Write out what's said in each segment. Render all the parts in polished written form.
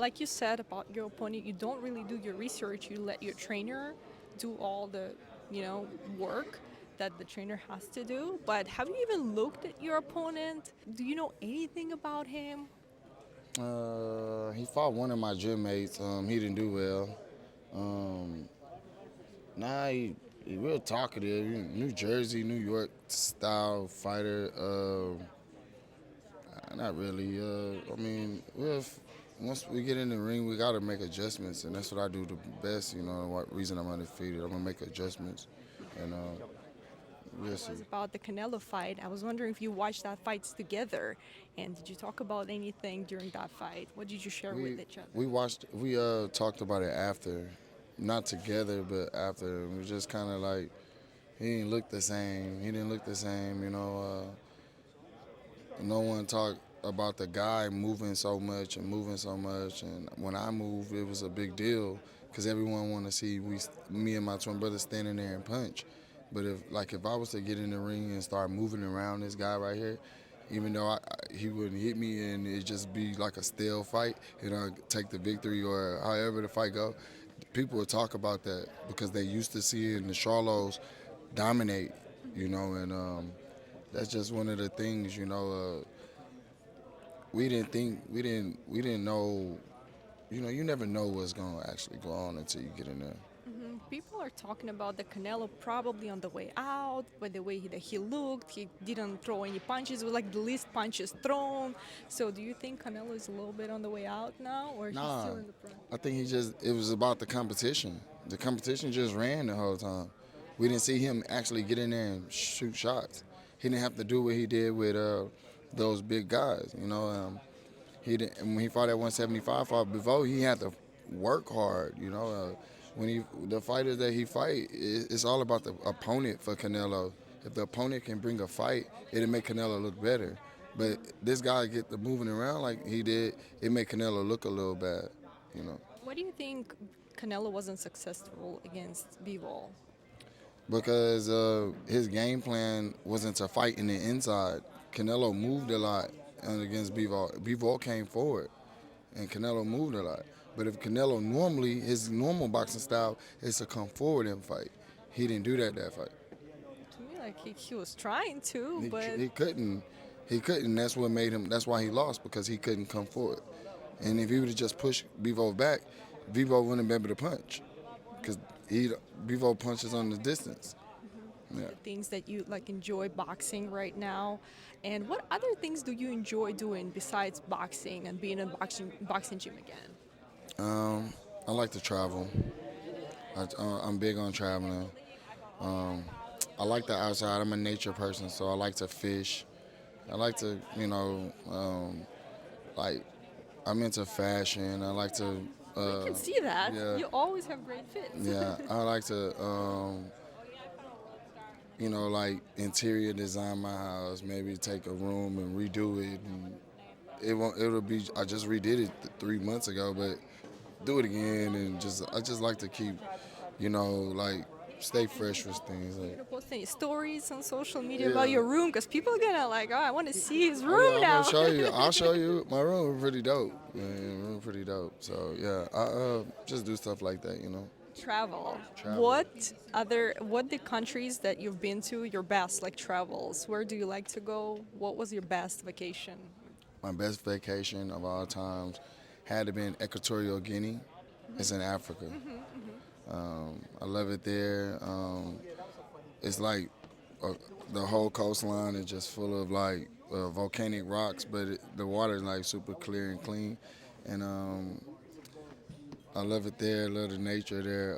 Like you said about your opponent, you don't really do your research. You let your trainer do all the, work that the trainer has to do. But have you even looked at your opponent? Do you know anything about him? He fought one of my gym mates. He didn't do well. Um, he real talkative. New Jersey, New York style fighter. Not really. I mean, once we get in the ring, we got to make adjustments, and that's what I do the best. What reason I'm undefeated. I'm gonna make adjustments, and we'll It see. was about the Canelo fight. I was wondering if you watched that fights together, and did you talk about anything during that fight? What did you share with We each other? we watched. We talked about it after, not together, but after. We just kind of like he didn't look the same. He didn't look the same. No one talked about the guy moving so much and moving so much. And when I moved, it was a big deal because everyone wanted to see me and my twin brother standing there and punch. But if I was to get in the ring and start moving around this guy right here, even though he wouldn't hit me and it just be like a stale fight, and I take the victory or however the fight go, people would talk about that because they used to seeing the Charlos dominate, and that's just one of the things. We didn't know. You never know what's gonna actually go on until you get in there. People are talking about the Canelo probably on the way out, by the way that he looked. He didn't throw any punches, it was like the least punches thrown. So do you think Canelo is a little bit on the way out now, or he's Nah, still in the front? I think it was about the competition. The competition just ran the whole time. We didn't see him actually get in there and shoot shots. He didn't have to do what he did with those big guys. He didn't. And when he fought at 175, fought before, he had to work hard. The fighters that he fight, it's all about the opponent for Canelo. If the opponent can bring a fight, it'll make Canelo look better. But this guy get the moving around like he did, it made Canelo look a little bad. You know, Why do you think Canelo wasn't successful against bivol? because his game plan wasn't to fight in the inside. Canelo moved a lot against Bivol. Bivol came forward, and Canelo moved a lot. But if Canelo normally, his normal boxing style is to come forward and fight. He didn't do that fight. To me, like he was trying to, He, but he couldn't. He couldn't. That's what made him. That's why he lost because he couldn't come forward. And if he would have just pushed Bivol back, Bivol wouldn't be able to punch because he Bivol punches on the distance. Yeah. the things that you like enjoy boxing right now, and what other things do you enjoy doing besides boxing and being in a boxing gym again? I like to travel. I'm big on traveling. Um, I like the outside. I'm a nature person, so I like to fish. I like to, like I'm into fashion. I like to, I uh, can see that yeah, you always have great fits. yeah. I like to, like interior design my house. Maybe take a room and redo it. And it won't. It'll be. I just redid it 3 months ago, but do it again and I just like to keep, like stay fresh with things. You Like, gonna post any stories on social media about yeah. your room? Because people are gonna like, oh, I want to see his Oh yeah, room I'm gonna now. show you. I'll show you. My room is pretty dope. Yeah, room pretty dope. So yeah, I just do stuff like that. Travel. Travel. What the countries that you've been to, your best like travels? Where do you like to go? What was your best vacation? My best vacation of all times had to be in Equatorial Guinea. It's in Africa. I love it there. It's like uh, the whole coastline is just full of like volcanic rocks, but the water is like super clear and clean, and I love it there. I love the nature there.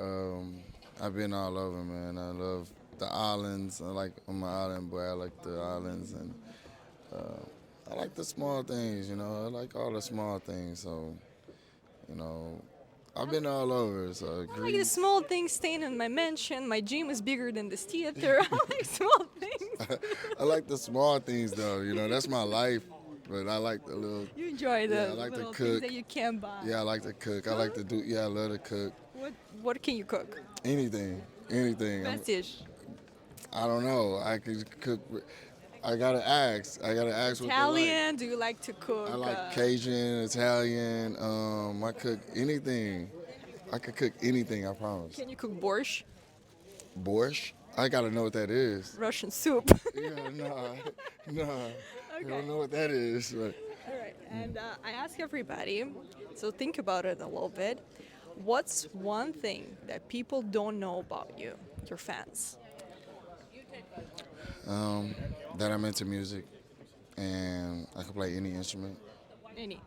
I've been all over, man. I love the islands. I'm an island boy. I like the islands, and I like the small things. I like all the small things. So, you know, I've been all over. So I like the Greece. small things staying in my mansion. My gym is bigger than this theater. I like small things. I like the small things though. That's my life. But I like the little. You enjoy Yeah, the I like to little things cook. that you can't buy. Yeah, I like to cook. I like to do. Yeah, I love to cook. What can you cook? Anything, anything. Best dish. I don't know. I could cook. I gotta ask. I gotta ask what they like. Italian? Do you like to cook? I like Cajun, Italian. I cook anything. I could cook anything. I promise. Can you cook borscht? Borscht? I gotta know what that is. Russian soup. Yeah, nah. I Okay. don't know what that is. But All right, and I ask everybody, so think about it a little bit. What's one thing that people don't know about you, your fans? that I'm into music, and I can play any instrument. Any.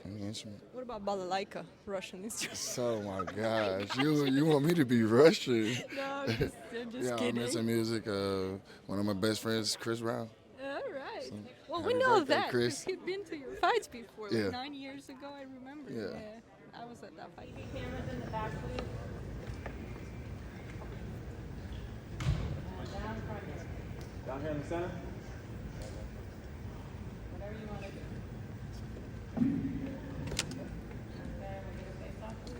Any instrument. What about balalaika, Russian instrument? So my gosh, you want me to be Russian? No, I'm just Yeah, kidding. I'm into music. One of my best friends is Chris Brown. All right. Well, happy we know birthday, that Chris. because he'd been to your fights before. Yeah. Like 9 years ago, I remember. Yeah. I was at that fight. Cameras in the back, please. And down front. Down here in the center. Whatever you want to do. Okay, we'll get a face off, please.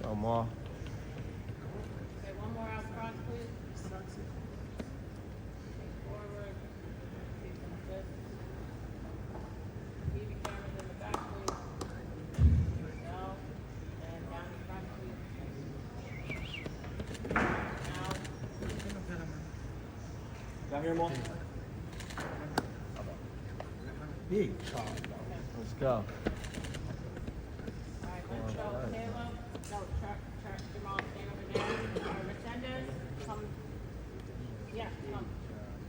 Scull more. Okay, one more out front, please. Take forward. Keep them good. Keep your cameras in the back, please. Down. And down in front, please. Now. Down here more. Big. Let's go. All right, let's show Caleb. No, Jermall, stand over there. Pretenders, come. Yeah, come.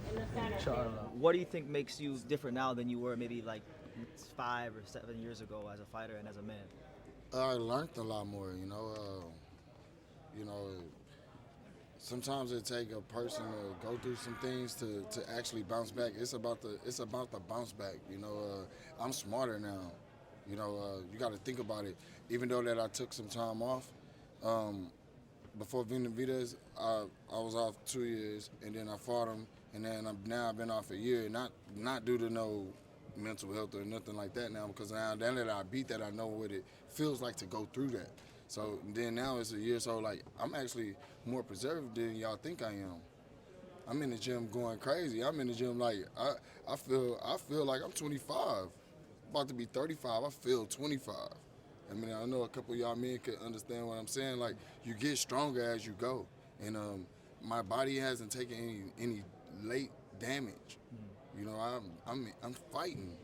In the center. Caleb. What do you think makes you different now than you were maybe like 5 or 7 years ago as a fighter and as a man? I learned a lot more. Sometimes it take a person to go through some things to actually bounce back. It's about the bounce back. I'm smarter now. You got to think about it. Even though that I took some time off, before Benavidez, I was off 2 years, and then I fought him, and then I've been off a year, not due to no mental health or nothing like that now, because now that I beat that, I know what it feels like to go through that. So then now it's a year, so like I'm actually more preserved than y'all think I am. I'm in the gym going crazy. I'm in the gym like I feel like I'm 25, about to be 35. I feel 25. I mean, I know a couple of y'all men could understand what I'm saying. Like, you get stronger as you go, and my body hasn't taken any late damage. I'm fighting.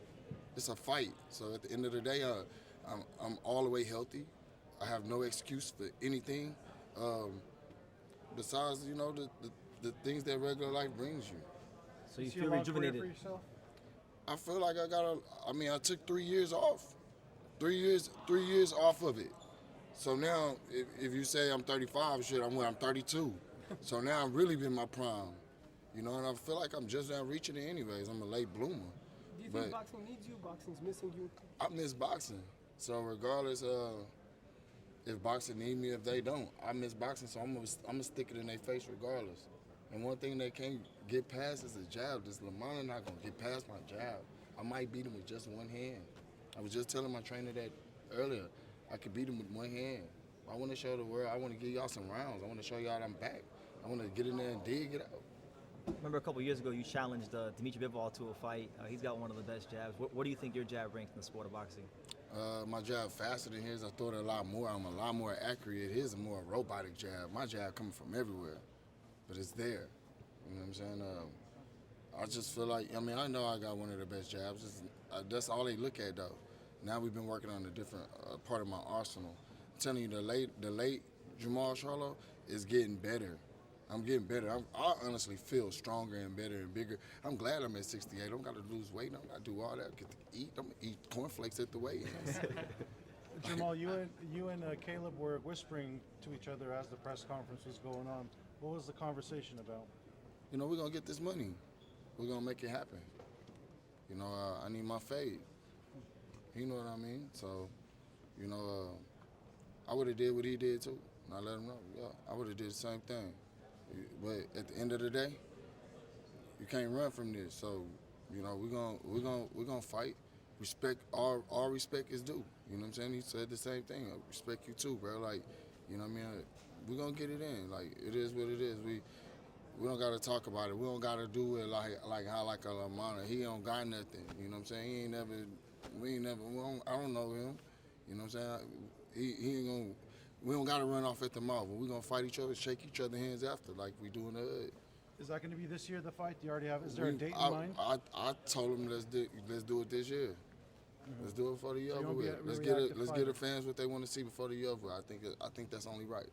It's a fight. So at the end of the day, I'm all the way healthy. I have no excuse for anything besides, the things that regular life brings you. So you feel rejuvenated? I feel like I took 3 years off. 3 years off of it. So now, if you say I'm 35, I'm 32. So now I've really been my prime. And I feel like I'm just now reaching it anyways. I'm a late bloomer. Do you think boxing needs you? Boxing's missing you? I miss boxing. So regardless if boxing need me, if they don't, I miss boxing. So I'm gonna stick it in their face regardless. And one thing they can't get past is a jab. This Lamanna not gonna get past my jab. I might beat him with just one hand. I was just telling my trainer that earlier. I could beat him with one hand. I want to show the world. I want to give y'all some rounds. I want to show y'all I'm back. I want to get in there and dig it out. Remember a couple years ago you challenged Dimitri Bivol to a fight. He's got one of the best jabs. What do you think your jab ranks in the sport of boxing? My jab faster than his. I throw it a lot more. I'm a lot more accurate. His is more a robotic jab. My jab coming from everywhere, but it's there. You know what I'm saying? I just feel like, I know I got one of the best jabs. That's all they look at, though. Now we've been working on a different part of my arsenal. I'm telling you, the late Jermall Charlo is getting better. I'm getting better. I honestly feel stronger and better and bigger. I'm glad I'm at 68. I don't got to lose weight. I don't got to do all that. I get to eat. I'm going to eat cornflakes at the weigh-ins. Jermall, you and Caleb were whispering to each other as the press conference was going on. What was the conversation about? We're going to get this money. We're going to make it happen. I need my fade. You know what I mean? So, I would have did what he did too. And I let him know. Yeah, I would have did the same thing. But at the end of the day, you can't run from this. So, we're gonna fight. respect, all respect is due. You know what I'm saying? He said the same thing. I respect you too, bro. Like, you know what I mean? We're gonna get it in. Like, it is what it is. We don't gotta talk about it. We don't gotta do it like how like a Lamanna. He don't got nothing. You know what I'm saying? He ain't never. I don't know him. You know what I'm saying? He ain't gonna. We don't gotta run off at the mouth. We're gonna fight each other, shake each other hands after, like we do in the hood. Is that going to be this year, the fight? Do you already have? Is there a date in mind? I told him let's do it this year. Let's do it before the year So you over won't be with. a Let's get reactive the fans what they want to see before the year over. I think that's only right.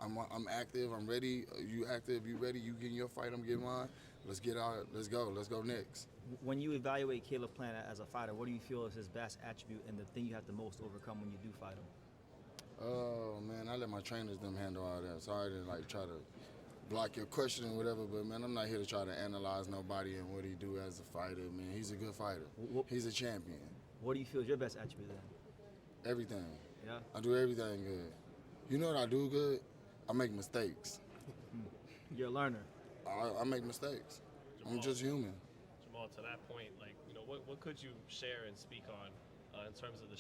I'm active. I'm ready. You active? You ready? You getting your fight? I'm getting mine. Let's get out. Let's go. Let's go next. When you evaluate Caleb Plant as a fighter, what do you feel is his best attribute and the thing you have to most overcome when you do fight him? Oh man, I let my trainers them handle all that. Sorry to like try to block your question or whatever, but man, I'm not here to try to analyze nobody and what he do as a fighter. Man, he's a good fighter. He's a champion. What do you feel is your best attribute then? Everything. Yeah. I do everything good. You know what I do good? I make mistakes. You're a learner. I make mistakes. I'm just human. Jermall, to that point, like, you know, what could you share and speak on in terms of the,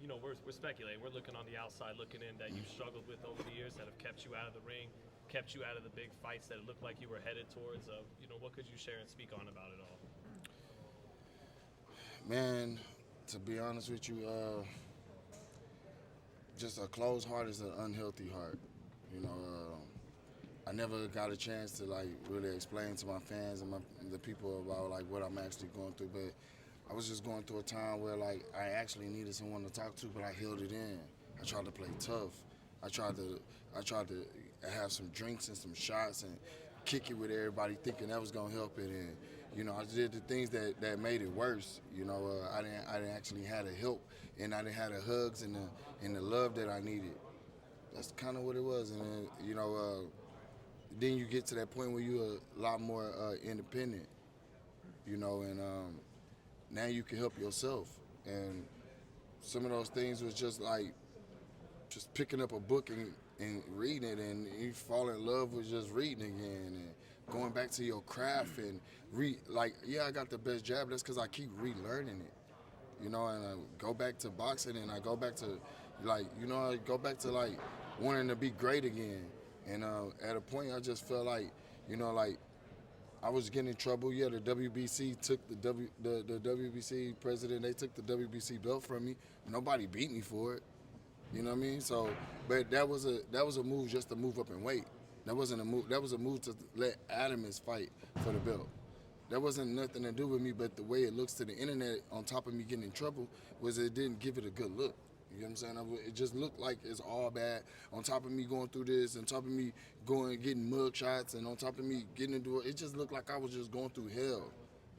you know, we're speculating. We're looking on the outside, looking in that you've struggled with over the years that have kept you out of the ring, kept you out of the big fights that it looked like you were headed towards. You know, what could you share and speak on about it all? Man, to be honest with you, just a closed heart is an unhealthy heart. You know, I never got a chance to like really explain to my fans and the people about like what I'm actually going through. But I was just going through a time where like I actually needed someone to talk to, but I held it in. I tried to play tough. I tried to have some drinks and some shots and kick it with everybody, thinking that was gonna help it. And you know, I did the things that made it worse. You know, I didn't actually have the help, and I didn't have the hugs and the love that I needed. That's kind of what it was. And then, you know, then you get to that point where you're a lot more independent. You know, and now you can help yourself. And some of those things was just like just picking up a book and reading it, and you fall in love with just reading again and going back to your craft and yeah, I got the best jab. That's because I keep relearning it, you know. And I go back to boxing, and I go back to I go back to like wanting to be great again. And at a point, I just felt like, you know, like I was getting in trouble. Yeah, the WBC took the WBC president. They took the WBC belt from me. Nobody beat me for it. You know what I mean? So, but that was a move just to move up in weight. That wasn't a move. That was a move to let Adamus fight for the belt. That wasn't nothing to do with me, but the way it looks to the internet, on top of me getting in trouble, was it didn't give it a good look. You know what I'm saying? It just looked like it's all bad. On top of me going through this, on top of me getting mug shots, and on top of me getting into it just looked like I was just going through hell.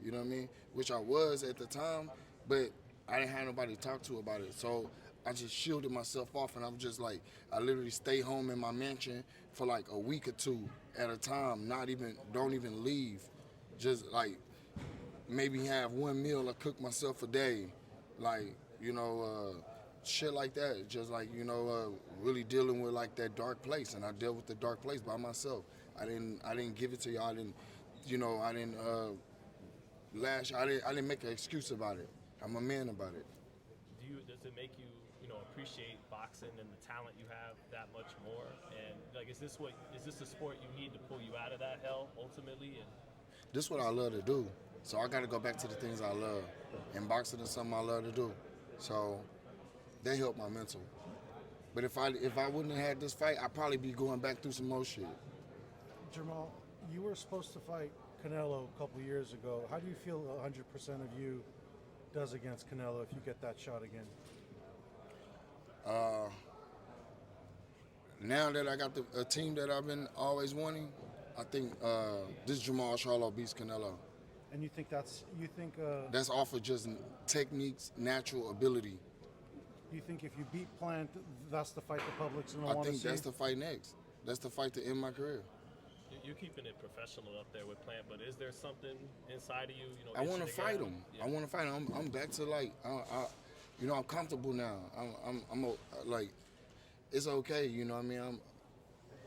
You know what I mean? Which I was at the time, but I didn't have nobody to talk to about it. So I just shielded myself off, and I'm just like, I literally stay home in my mansion for like a week or two at a time, don't even leave. Just like maybe have one meal I cook myself a day, like, you know, shit like that. Just like, you know, really dealing with like that dark place, and I dealt with the dark place by myself. I didn't give it to y'all. I didn't I didn't make an excuse about it. I'm a man about it. Does it make you, you know, appreciate boxing and the talent you have that much more? And like, is this a sport you need to pull you out of that hell ultimately? And this is what I love to do. So I got to go back to the things I love. And boxing is something I love to do. So they help my mental. But if I wouldn't have had this fight, I'd probably be going back through some more shit. Jermall, you were supposed to fight Canelo a couple years ago. How do you feel 100% of you does against Canelo if you get that shot again? Now that I got a team that I've been always wanting, I think this Jermall Charlo beats Canelo. And you think that's off of just techniques, natural ability. You think if you beat Plant, that's the fight the public's gonna want to see? I think that's the fight next. That's the fight to end my career. you're keeping it professional up there with Plant, but is there something inside of you? You know, I want to fight him. Yeah. I want to fight him. I'm back to like, I'm comfortable now. I'm like, it's okay. You know what I mean?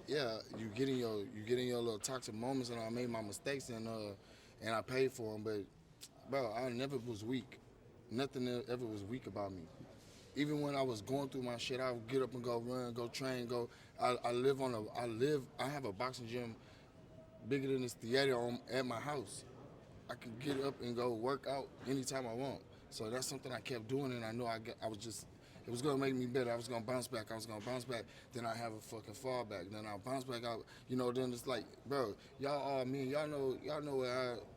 You get in your little toxic moments, and I made my mistakes, and I paid for them. But bro, I never was weak. Nothing ever was weak about me. Even when I was going through my shit, I would get up and go run, go train, go. I have a boxing gym bigger than this theater at my house. I could get up and go work out anytime I want. So that's something I kept doing, and I know it was gonna make me better. I was gonna bounce back. Then I have a fucking fallback. Then I'll bounce back out. You know, then it's like, bro, y'all all me. Y'all know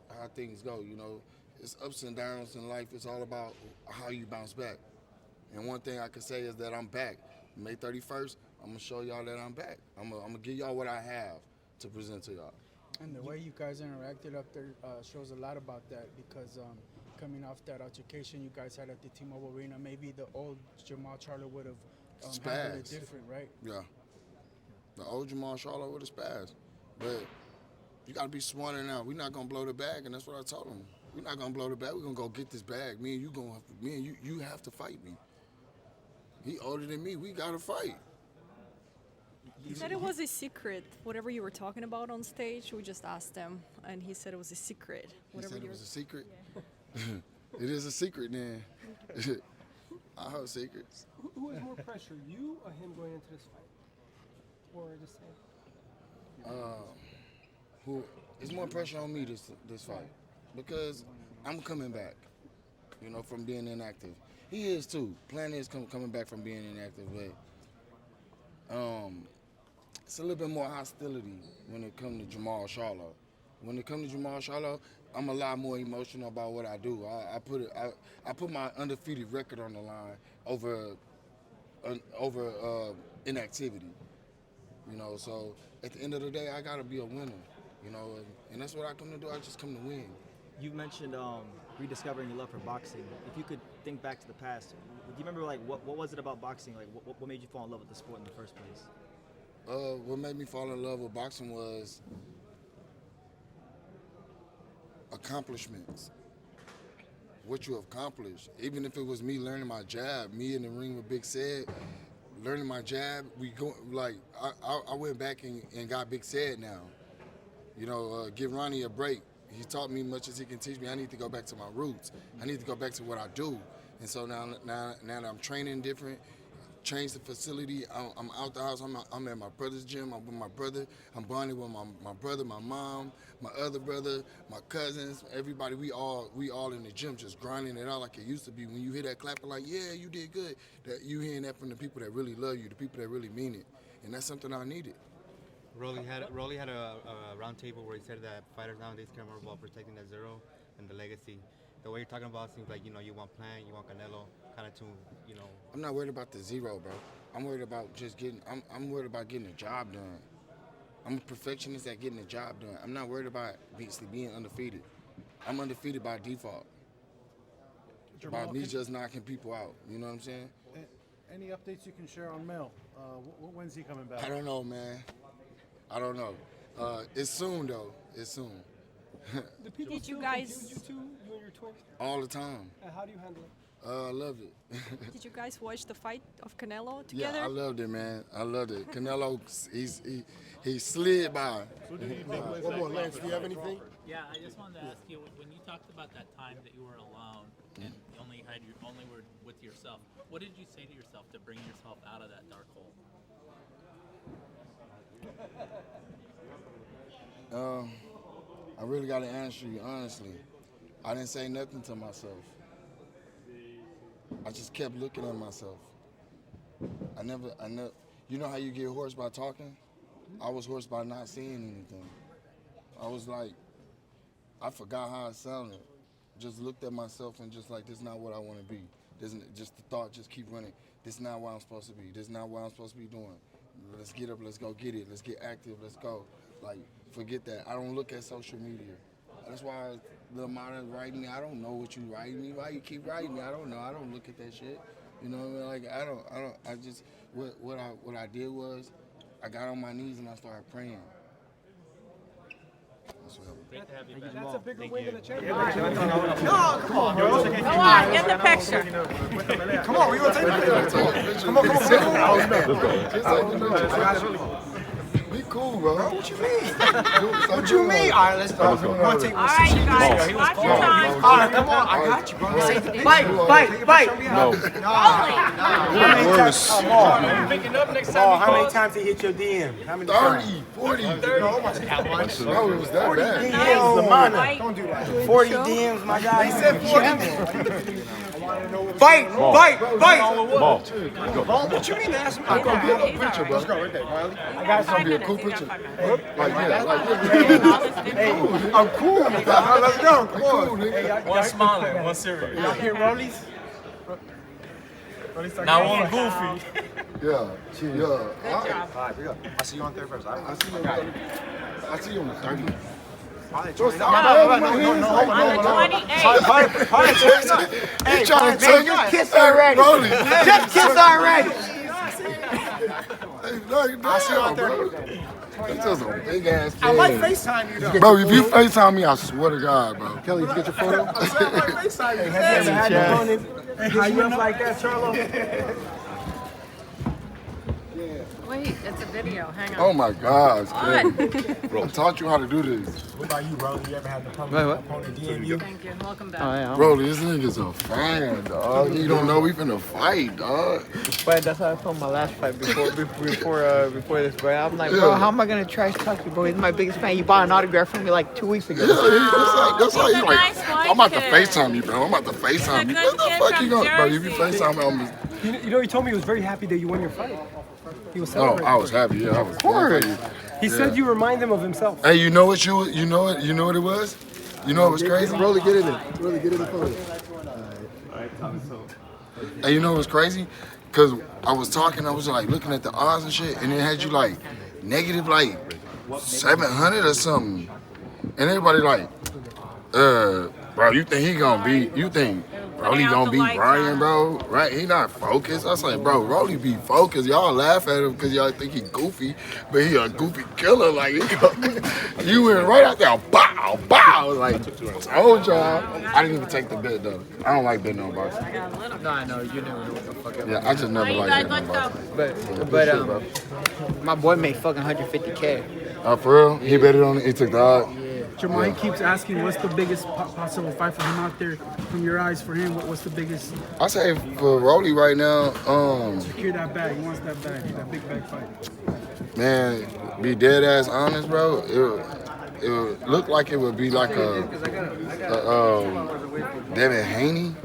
how things go. You know, it's ups and downs in life. It's all about how you bounce back. And one thing I can say is that I'm back. May 31st, I'm gonna show y'all that I'm back. I'm gonna give y'all what I have to present to y'all. And the way you guys interacted up there shows a lot about that, because coming off that altercation you guys had at the T-Mobile Arena, maybe the old Jermall Charlo would have handled it different, right? Yeah. The old Jermall Charlo would have spazzed. But you got to be smarter now. We're not going to blow the bag, and that's what I told him. We're not going to blow the bag. We're going to go get this bag. Me and you have to fight me. He older than me. We got to fight. He said it was a secret. Whatever you were talking about on stage, we just asked him, and he said it was a secret. He said it was a secret? Yeah. It is a secret, then. I hold secrets. Who has more pressure, you or him going into this fight? Or the same? It's more pressure on me this fight, because I'm coming back, you know, from being inactive. He is too. Planet is coming back from being inactive, but it's a little bit more hostility when it comes to Jermall Charlo. When it comes to Jermall Charlo, I'm a lot more emotional about what I do. I put my undefeated record on the line over inactivity. You know, so at the end of the day, I gotta be a winner. You know, and that's what I come to do. I just come to win. You mentioned rediscovering your love for boxing. If you could think back to the past, do you remember like what was it about boxing? Like what made you fall in love with the sport in the first place? What made me fall in love with boxing was accomplishments. What you accomplished. Even if it was me learning my jab, me in the ring with Big Said, learning my jab, I went back and got Big Said now. You know, give Ronnie a break. He taught me much as he can teach me. I need to go back to my roots. I need to go back to what I do. And so now that I'm training different, changed the facility. I'm out the house. I'm at my brother's gym. I'm with my brother. I'm bonding with my brother, my mom, my other brother, my cousins, everybody. We all in the gym just grinding it out like it used to be. When you hear that clapping, like, yeah, you did good. That you hearing that from the people that really love you, the people that really mean it, and that's something I needed. Rolly had a round table where he said that fighters nowadays care more about protecting that zero and the legacy. The way you're talking about seems like, you know, you want Plant, you want Canelo, kind of to, you know. I'm not worried about the zero, bro. I'm worried about just getting. I'm worried about getting the job done. I'm a perfectionist at getting the job done. I'm not worried about being undefeated. I'm undefeated by default. By me just knocking people out. You know what I'm saying? Any updates you can share on Mel? When's he coming back? I don't know, man. I don't know. It's soon, though. It's soon. The people Did you still guys- confuse you two, you and your twin? All the time. How do you handle it? I love it. Did you guys watch the fight of Canelo together? Yeah, I loved it, man. I loved it. Canelo, he slid by. One more, Lance, do you have anything? Yeah, I just wanted to ask you, when you talked about that time that you were alone and you only were with yourself, what did you say to yourself to bring yourself out of that dark hole? I really got to answer you honestly. I didn't say nothing to myself. I just kept looking at myself. I never. You know how you get hoarse by talking? I was hoarse by not seeing anything. I was like, I forgot how I sounded. Just looked at myself and just like, this is not what I want to be. Just the thought just keep running. This is not what I'm supposed to be. This is not what I'm supposed to be doing. Let's get up, let's go get it. Let's get active, let's go. Like, forget that. I don't look at social media. That's why Lamanna writing me. I don't know what you writing me. Why you keep writing me? I don't know. I don't look at that shit. You know what I mean? Like, I don't. I just, what I did was, I got on my knees and I started praying. That's what happened. Great to have you back. That's a bigger win than a champion. No, come on. Come on, get the picture. Come on, we gonna take the picture. Come on. Just so you know. cool, bro. What you mean? What you mean? All right, let's go. All right, you guys, watch your time. All right, come on. I got you, bro. Fight. No. Worse. Come on. Picking up next How time. many times did he hit your DM? How many times? 30, 40. No, it wasn't that much. No, it was that bad. DMs, Lamanna. Don't do that. 40 DMs, my guy. He said 40. Fight. Ball. What you mean, that's my It's gonna be a cool picture, bro. Let's go right there, Riley. It's gonna be a cool picture. Like, yeah. Hey, I'm cool. Let's go. Come on. Cool, nigga. One smiling, one serious. Y'all hear Rollies? Now one goofy. Yeah. All right, we go. I'll see you on 31st. I see you on the 30th. No, Hey, trying to take just kiss already. Just kiss already. I'll see you on 30th. It's just a big ass I might thing. FaceTime you though. Bro, if you FaceTime me, I swear to God, bro. Kelly, you get your photo? I might FaceTime you. Have you ever had your opponent how you up like that, Charlo? Wait, it's a video. Hang on. Oh my gosh, man. I taught you how to do this. What about you, Rolly? You ever had the opponent DM you? Thank you. Welcome back. Bro, this nigga's a fan, dog. You don't know we finna fight, dog. But that's how I felt my last fight before this. But I'm like, bro, how am I gonna trash talk you, bro? He's my biggest fan. You bought an autograph from me like 2 weeks ago. Yeah, that's how you like. Nice white I'm about to kid. FaceTime you, bro. I'm about to FaceTime you. What the fuck you gonna, bro? You be FaceTime on me. You know, he told me he was very happy that you won your fight. He was Oh, celebrating. I was happy. Yeah, I was. Of course. happy. He said you remind him of himself. Hey, you know what you know what it was? You know what was crazy? Rolly, get in there. Rolly, get in the photo. Hey, you know what was crazy? Cause I was talking, I was like looking at the odds and shit, and it had you like negative like 700 or something, and everybody like, bro, you think he gonna beat? You think Rolly gonna beat Brian, bro? Right? He not focused. I was like, bro, Rolly be focused. Y'all laugh at him because y'all think he goofy, but he a goofy killer. Like, you went right out there, bow, bow. Like, told y'all. I didn't even take the bet, though. I don't like betting on boxing. No, I know you never know what the fuck. Yeah, I just never liked betting on boxing. But my boy made fucking 150K. Oh, for real? He bet it on it? He took the odds? Jermall, he keeps asking, what's the biggest possible fight for him out there? From your eyes, for him, what's the biggest? I say for Rolly right now, Secure that bag. He wants that bag, that big bag fight. man, be dead ass honest, bro. It would look like it would be like a Devin Haney.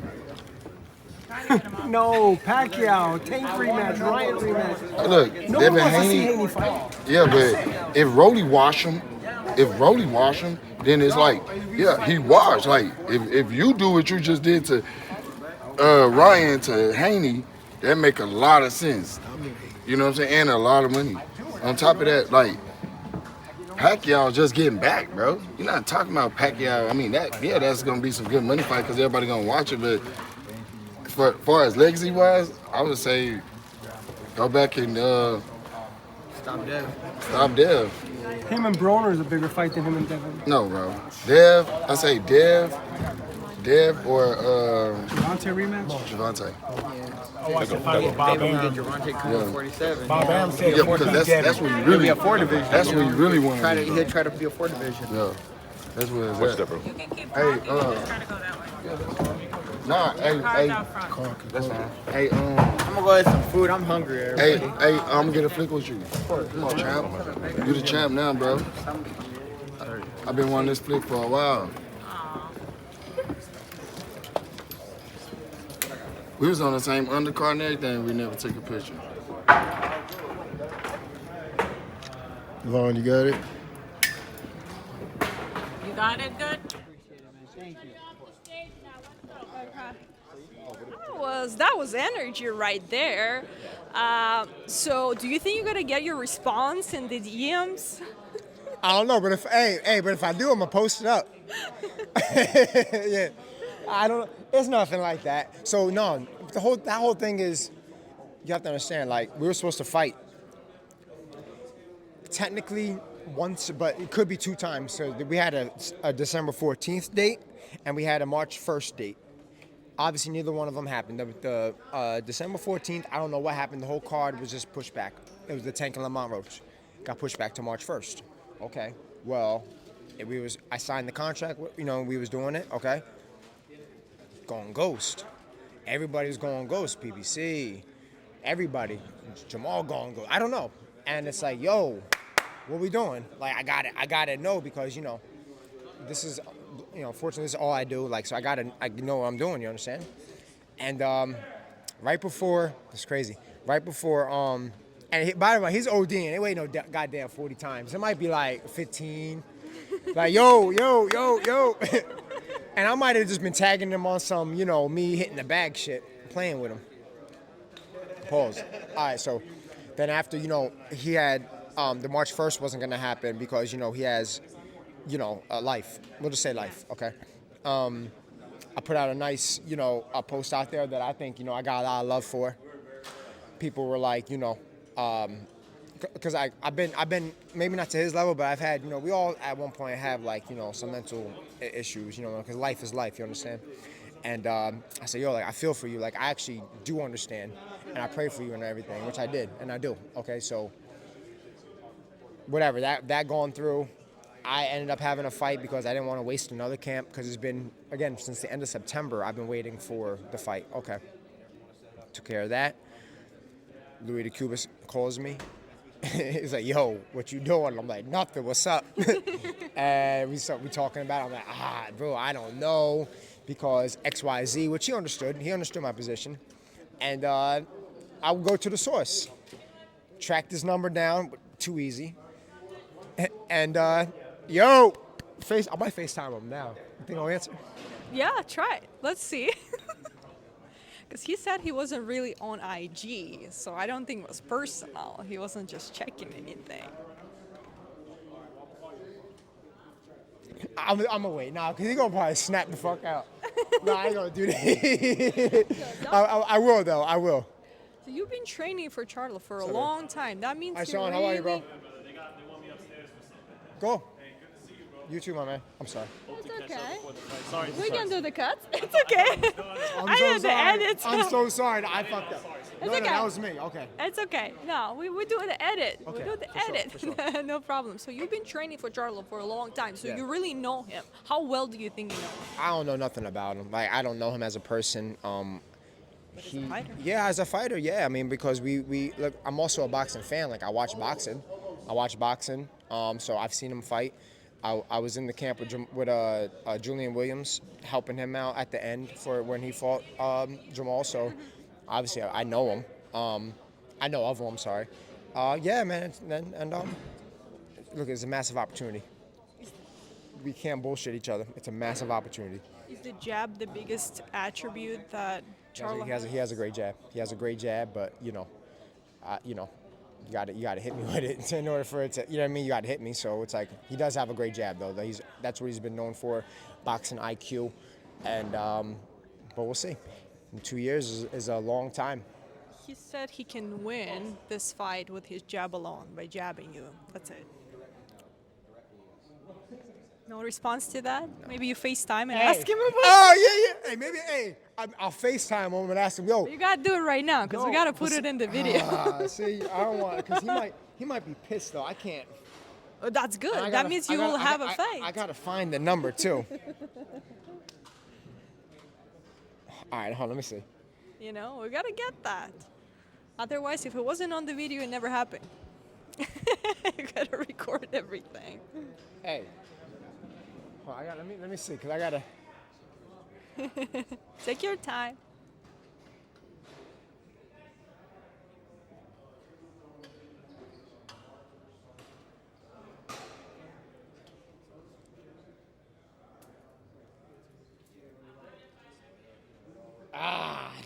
No, Pacquiao, Tank rematch, Ryan rematch. Look, No Devin one wants to see Haney. Haney fight. Yeah, but if Rolly wash him, then it's like, yeah, he washed. Like, if you do what you just did to Ryan to Haney, that make a lot of sense. You know what I'm saying? And a lot of money. On top of that, like, Pacquiao just getting back, bro. You're not talking about Pacquiao. I mean, that's gonna be some good money fight because everybody gonna watch it. But for far as legacy wise, I would say go back and stop Dev. Him and Broner is a bigger fight than him and Devin. No, bro. Dev, I say Dev or Javante rematch? Javante. I watched the fight with Bob Am. Yeah. 47. Bob Am said Yeah, because that's what you really. Be a 4 division. That's what you really want to do. He'll try to be a 4 division. Yeah, that's what it's What's at. that, bro? You can keep Hey, talking. We're just trying to go that way. Nah, hey, Cards out front. that's fine. Hey, I'm gonna go get some food. I'm hungry. hey, I'm gonna get a flick with you. Come on, champ. You the champ now, bro. I've been wanting this flick for a while. We was on the same undercard and everything. We never took a picture. Vaughn, you got it? You got it good? That was energy right there. So do you think you're gonna get your response in the DMs? I don't know, but if I do, I'm gonna post it up. Yeah, I don't. It's nothing like that. So no, that whole thing is, you have to understand. Like, we were supposed to fight. Technically once, but it could be 2 times. So we had a December 14th date, and we had a March 1st date. Obviously, neither one of them happened. The December 14th, I don't know what happened. The whole card was just pushed back. It was the Tank and Lamont Roach. got pushed back to March 1st. Okay, well, I signed the contract, we was doing it, okay? Going ghost. Everybody's going ghost, PBC, everybody. Jermall going ghost, I don't know. And it's like, yo, what we doing? Like, I gotta know because, this is, fortunately, this is all I do. Like, so I know what I'm doing, you understand? And right before, it's crazy, right before, by the way, he's ODing. It ain't no goddamn 40 times. It might be like 15. Like, yo. And I might have just been tagging him on some, me hitting the bag shit, playing with him. Pause. All right, so then after, he had, the March 1st wasn't going to happen because, he has, a life. We'll just say life, okay? I put out a nice, a post out there that I think, I got a lot of love for. People were like, because I've been maybe not to his level, but I've had, we all at one point have like, some mental issues, because life is life, you understand? And I said, yo, like, I feel for you. Like, I actually do understand, and I pray for you and everything, which I did, and I do. Okay, so whatever, that going through, I ended up having a fight because I didn't want to waste another camp because it's been, again, since the end of September, I've been waiting for the fight. Okay. Took care of that. Louis de Cubas calls me. He's like, yo, what you doing? I'm like, nothing, what's up? And we talking about it. I'm like, bro, I don't know because XYZ, which he understood. He understood my position. And I would go to the source. Track this number down, too easy. And, yo, I might FaceTime him now. You think I'll answer? Yeah, try it. Let's see. Because he said he wasn't really on IG, so I don't think it was personal. He wasn't just checking anything. I'm gonna wait now, because he's gonna probably snap the fuck out. No, I ain't gonna do that. I will, though. I will. So you've been training for Charlo for a long time. That means Hi, you Sean. really... How are you, bro? Go. You too, my man. I'm sorry. It's okay. Sorry. We can do the cuts. It's okay. I did the edits. I'm so sorry. I fucked up. It's No, okay. that was me. Okay. It's okay. No, we do the edit. Okay, We do the for sure, edit. for sure. No problem. So you've been training for Charlo for a long time. So Yeah. you really know him. How well do you think you know him? I don't know nothing about him. Like, I don't know him as a person. As a fighter? Yeah, as a fighter, yeah. I mean, because we look. I'm also a boxing fan. Like, I watch boxing. So I've seen him fight. I was in the camp with Julian Williams, helping him out at the end for when he fought Jermall. So obviously I know him. I know of him. I'm sorry. Yeah, man. Look, it's a massive opportunity. We can't bullshit each other. It's a massive opportunity. Is the jab the biggest attribute that Charlo has? He has a great jab. He has a great jab, but you gotta hit me with it in order for it to, you know what I mean? You gotta hit me. So it's like, he does have a great jab though. That's what he's been known for, boxing IQ, and but we'll see. 2 years is a long time. He said he can win this fight with his jab alone, by jabbing you. That's it. No response to that? No. Maybe you FaceTime and ask him about it. Oh, yeah. Hey, maybe, I'll FaceTime him and ask him, yo. You gotta do it right now, because we gotta put it in the video. See, I don't want, because he might be pissed though. I can't. Oh, that's good. That means you will have a fight. I gotta find the number too. All right, hold on, let me see. We gotta get that. Otherwise, if it wasn't on the video, it never happened. You gotta record everything. Hey. Well, let me see, because I gotta. Take your time.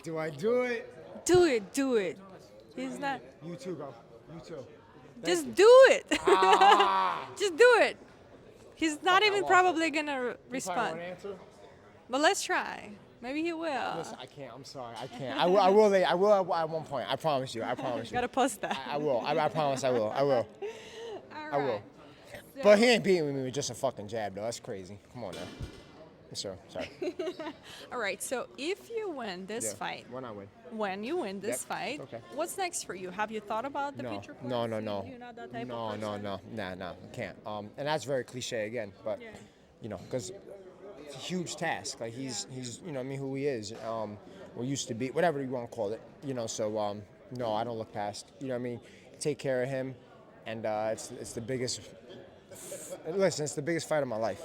Do I do it? Do it. He's not. You too, bro. You too. Just do it. Just do it. He's not even probably gonna respond. Won't answer? But let's try. Maybe he will. Listen, I can't. I'm sorry. I can't. I will at one point. I promise you. Gotta post that. I will. I promise I will. I will. All I will. right. But he ain't beating me with just a fucking jab, though. That's crazy. Come on now. Yes, sir. Sorry. All right. So if you win this Yeah, fight, when I win. when you win this Yep, fight, okay. what's next for you? Have you thought about the future plans? No. You're not that type No, of person? Nah, I can't. And that's very cliche again, but Yeah. you know, because it's a huge task. Like he's you know, I mean, who he is, or used to be, whatever you want to call it. You know, so no, I don't look past. You know, what I mean, take care of him, and it's the biggest. Listen, it's the biggest fight of my life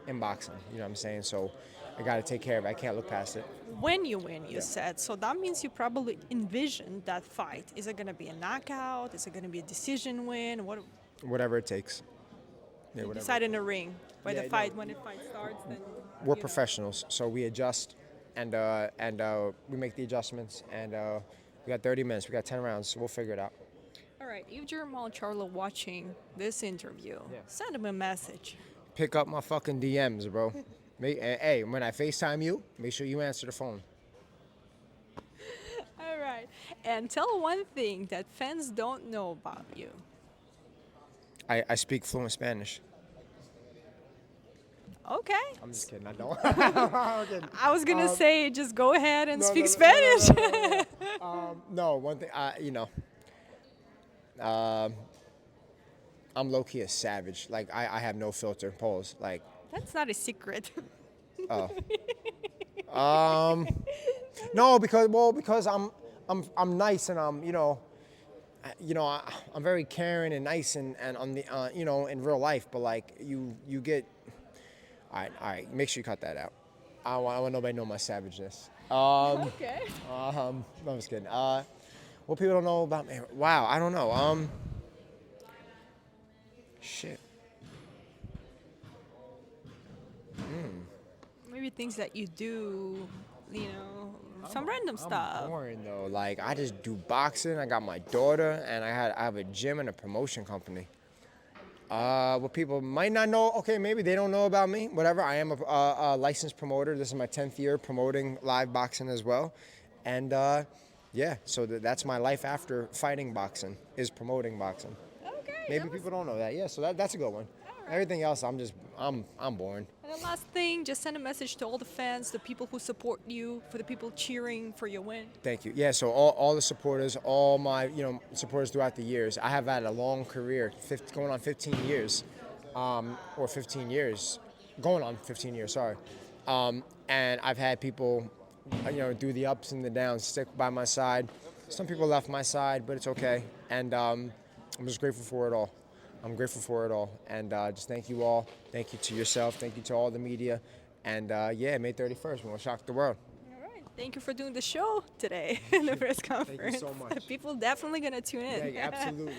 in boxing. You know what I'm saying? So I got to take care of it. I can't look past it. When you win, you said. So that means you probably envisioned that fight. Is it going to be a knockout? Is it going to be a decision win? What? Whatever it takes. Yeah, You whatever. decide in the ring. When Yeah, the no. fight starts, then We're professionals, so we adjust and we make the adjustments. And we got 30 minutes. We got 10 rounds, so we'll figure it out. All right. If Jermall Charlo watching this interview, send him a message. Pick up my fucking DMs, bro. Hey, when I FaceTime you, make sure you answer the phone. All right. And tell one thing that fans don't know about you. I speak fluent Spanish. Okay. I'm just kidding. I don't. I was gonna say, just go ahead and speak no, Spanish. No, one thing, you know, I'm low-key a savage. Like, I have no filter. Pause. Like, That's not a secret. oh. No, because I'm nice and I'm very caring and nice and on the in real life. But like you get. All right. Make sure you cut that out. I want nobody to know my savageness. Okay. No, I'm just kidding. What people don't know about me? Wow, I don't know. Shit. Maybe things that you do, some random stuff. I'm boring though. Like I just do boxing. I got my daughter, and I have a gym and a promotion company. What people might not know, okay, maybe they don't know about me, whatever. I am a licensed promoter. This is my 10th year promoting live boxing as well. And so that's my life after fighting boxing, is promoting boxing. Okay. Maybe people don't know that. Yeah, so that's a good one. Everything else, I'm boring. And the last thing, just send a message to all the fans, the people who support you, for the people cheering for your win. Thank you. Yeah, so all the supporters, all my supporters throughout the years. I have had a long career, going on 15 years, or 15 years, going on 15 years. Sorry, and I've had people, do the ups and the downs, stick by my side. Some people left my side, but it's okay, and I'm just grateful for it all. I'm grateful for it all, and just thank you all. Thank you to yourself. Thank you to all the media, and May 31st, we're gonna shock the world. All right. Thank you for doing the show today in the press conference. so much. People definitely gonna tune in. Yeah, absolutely.